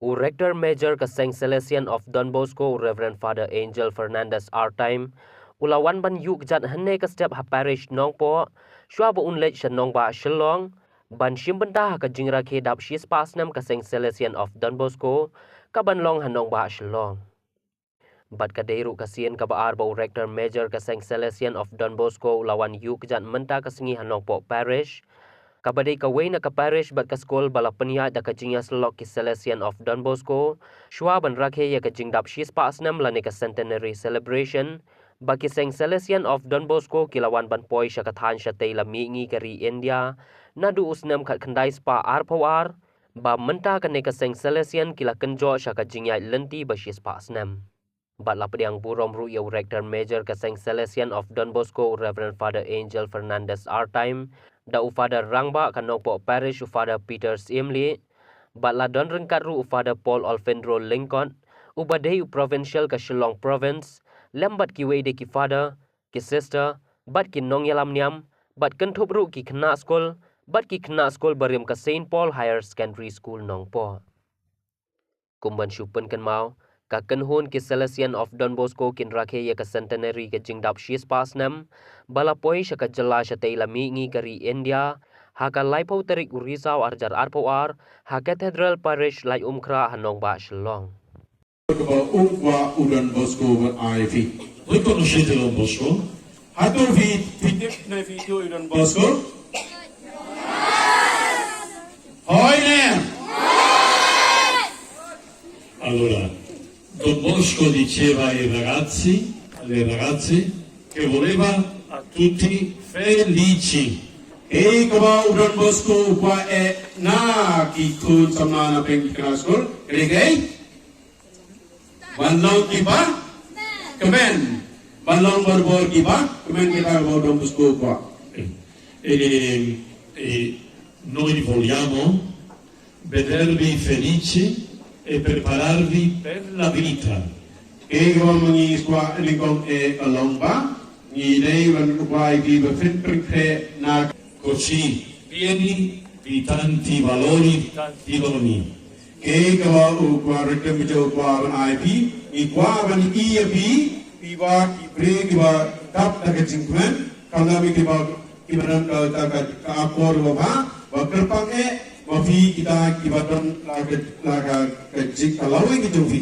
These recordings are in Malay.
Rector Major Kaseng Salesian of Don Bosco, Reverend Father Angel Fernandez R-Time, ulawan ban yuk jat hene ke setiap parish nong po, shua bo unlet shanong ba shalong, ban shim benda ka jingra ke dap shis pasnam Kaseng Salesian of Don Bosco, ka ban long hanong ba shalong. Bat kadeiru kasian ka baar bo Rector Major Kaseng Salesian of Don Bosco, ulawan yuk jat menta kasengi hanong po parish, kabadai kawai na ka parish bat ka skol bala penya da ka jingya slok ki Salesian of Don Bosco, shua ban rakhe ya ka jingdap shis pasnam lani ka centenary celebration, baki seng Salesian of Don Bosco kilawan ban poi sya kathan sya tay lamingi kari India, nadu usnam kat kandai spa arpawar, ba menta ka ne ka seng Salesian kila kenjo sya ka jingya lenti ba shis pasnam. Bat la pediang burom ru ya Rector Major Kaseng Salesian of Don Bosco, Reverend Father Angel Fernandez R-Time, da Father Rangba kanong po parish Father Peter Simli, bat la don rengkat ru Father Paul Alfendro Lincoln, ubadei provincial ka Shillong province, lembat ki wei de ki father, ki sister, bat ki nong yalam niam, bat kentup ru ki kena skol, bat ki kena skol bariam ka St. Paul Higher Secondary School nong po. Kumban syupen kan mau, ka kenhun ki Salesian of Don Bosco kin rakhe ya ka centenary ka jingdap shis pasnam, bala poi sya ka jela sya tay lamingi kari India, ha ka laipo terik Rizau arjar arpawar, ha cathedral parish lai umkra hanong ba shalong. Ungwa Don Bosco IV. Riconoscete Don Bosco? Hatur video Don Bosco? Hoi nem! Allora, Don Bosco diceva ai ragazzi, alle ragazze, che voleva a tutti felici. E kaba Don Bosco kwa na ki kun samana peng knaskol. Kelegay? Banlong kiba? Kemen. Banlong borbor kiba? Kemen kita kaba Don Bosco kwa. Noi vogliamo vedervi felici e prepararvi per la vita. E kaba mangis kwa lingkong along ba? Ni dei wan kwa viva fin pre na Così pieni di tanti valori, di tanti doni. Ke kaba kwa rekam jo kwa IP I kwa ban IAP piwa ki pre kiba tap ta ke jingkwen kala mi kiba kibaran ta ka akor ba kerpang wa fi kita kibadan la ke jing kalau ki jovi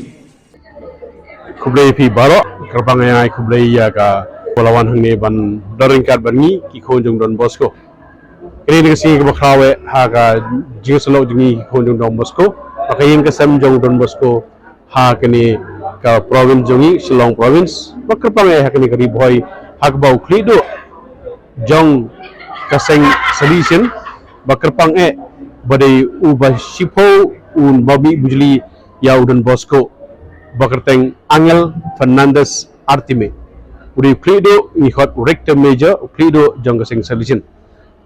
kublai pi baro kerpang ai kublai ya ka polawan hang ne ban doringkat bangi ki khonjung Don Bosco kini ni si ke bakrawe ha ka jingslo dingi khonjung Don Bosco pakayin ka sam jong Don Bosco ha kini ka province jongi Shillong province bakrpang ai ha kini kari boy hak bau klido jong Kaseng Salesian bakrpang badai ubah shipo un babi bujli ya Don Bosco bakerteng Angel Fernandez Artime uri klido ni hot Rector Major klido jong Kaseng Salesian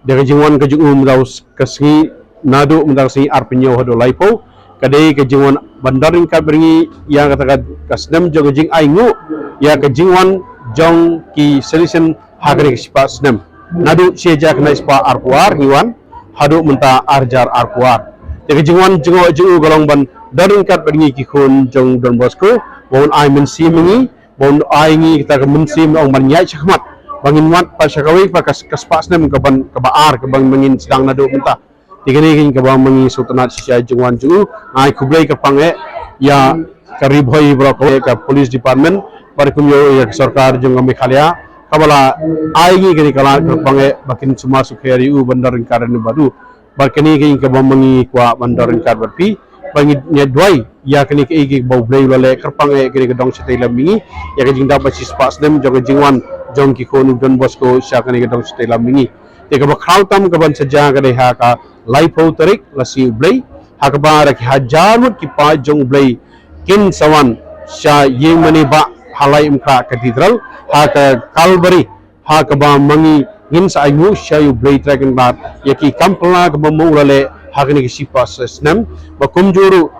dari jingwan ke jung daus kasngi nado mendang singi arpenyo hado laipo kadai ke jingwan bandaring ka beringi ya katakan kasnem jong jing aingu ya ke jingwan jong ki Salesian hagre spa snem nado sieja kena spa arpuar hiwan hado menta arjar arpuar dari jingwan jengo jengu golong ban daring ka beringi ki khon jong Don Bosco bon ai mensi mengi bon ai ngi kita ke mensi ong ban nyai chakmat bangin wat pa syakawi pa kaspas nem kaban kabaar kabang mangin sedang nado menta tigani kin kabang mangi sultanat sia jungwan ju ai kublai ka pange ya karibhoi blok ka police department par kumyo ya sarkar jung Meghalaya kabala ai gi kini kala ka pange bakin semua sukheri u bandar karan badu barkani kin kabang mangi kwa bandar kar barpi bangi nyadwai ya kini ke igi bau blai lole kerpange kini kedong setai lamingi ya ke jingda pa sispas dem jong jingwan jong ki khonu Don Bosco sya kani kedong setai lamingi te ka bakhraw tam ka ban saja ka ha ka laipo tarik lasi blai ha ka ba ki hajarut ki pa jong blai kin sawan sya yeng mani ba halai umka cathedral ha ka Calvary ha ka ba mangi ngin sa ayu sya yu blai tracken ba ya ki kampla ka ba mo lale hakni ki sipas snam ba kumjuru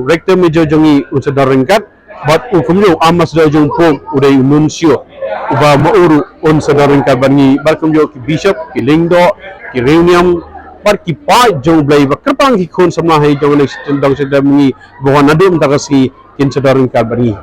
Rector Major jongi unsa ringkat bat kumjo amas da jong pom udai nuncio uba mauru unsa ringkat bangi bar kumjo ki bishop ki lingdo ki reunion par ki pa jong blai ba kerpang ki khon samna hai jong nek dong se da mi bo na dum ta ka si kin se darin kar bani